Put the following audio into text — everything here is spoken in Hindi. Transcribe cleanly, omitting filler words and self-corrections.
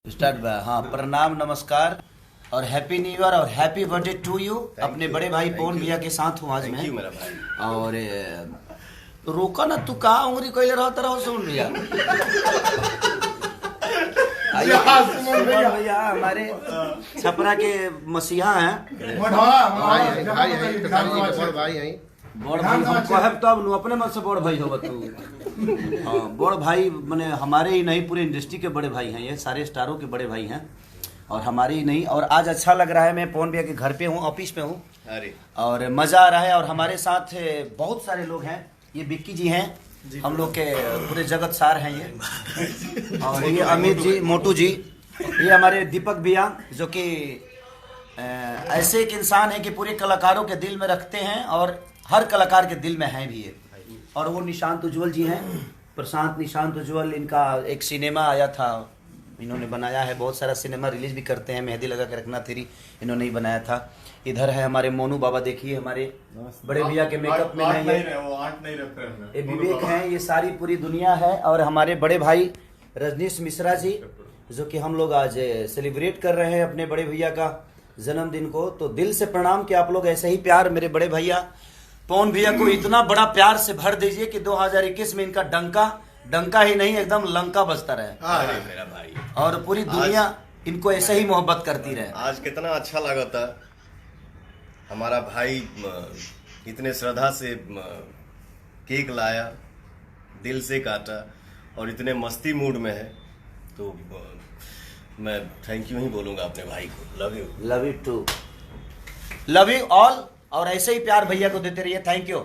स्टार्ट बा। हाँ, प्रणाम, नमस्कार और हैप्पी न्यू ईयर और हैप्पी बर्थडे टू यू। अपने बड़े भाई पवन भैया के साथ हूँ आज मैं। मेरा भाई। और तो रोका ना, तू कहाँ उंगली कोयले रहता रहो सुन भैया। सुमन भैया हमारे छपरा के मसीहा हैं। बड़ भाई हम कहब तब नु अपने मन से बड़ भाई हो तू। हाँ, बड़ भाई माने हमारे ही नहीं पूरे इंडस्ट्री के बड़े भाई हैं, ये सारे स्टारों के बड़े भाई हैं और हमारे ही नहीं। और आज अच्छा लग रहा है, मैं पवन भैया के घर पे हूँ, ऑफिस पे हूँ और मज़ा आ रहा है। और हमारे साथ बहुत सारे लोग हैं। ये बिक्की जी हैं, हम लोग के पूरे जगत सार हैं ये। और ये अमित जी, मोटू जी, ये हमारे दीपक भैया जो कि ऐसे एक इंसान है कि पूरे कलाकारों के दिल में रखते हैं और हर कलाकार के दिल में हैं भी ये। और वो निशांत उज्ज्वल जी हैं, प्रशांत निशांत उज्ज्वल। इनका एक सिनेमा आया था, इन्होंने बनाया है। बहुत सारा सिनेमा रिलीज भी करते हैं। मेहंदी लगा के रखना तेरी इन्होंने ही बनाया था। इधर है हमारे मोनू बाबा, देखिए हमारे बड़े भैया के मेकअप में है ये विवेक हैं। ये सारी पूरी दुनिया है। और हमारे बड़े भाई रजनीश मिश्रा जी, जो कि हम लोग आज सेलिब्रेट कर रहे हैं अपने बड़े भैया का जन्मदिन को। तो दिल से प्रणाम कि आप लोग ऐसे ही प्यार मेरे बड़े भैया पवन भैया को इतना बड़ा प्यार से भर दीजिए कि 2021 में इनका डंका ही नहीं एकदम लंका बजता रहे। अरे मेरा भाई, और पूरी दुनिया इनको ऐसे ही मोहब्बत करती रहे। आज कितना अच्छा लगा था। हमारा भाई इतने श्रद्धा से केक लाया, दिल से काटा और इतने मस्ती मूड में है। तो मैं थैंक यू ही बोलूंगा अपने भाई को। Love you too, love you all. और ऐसे ही प्यार भैया को देते रहिए। Thank you.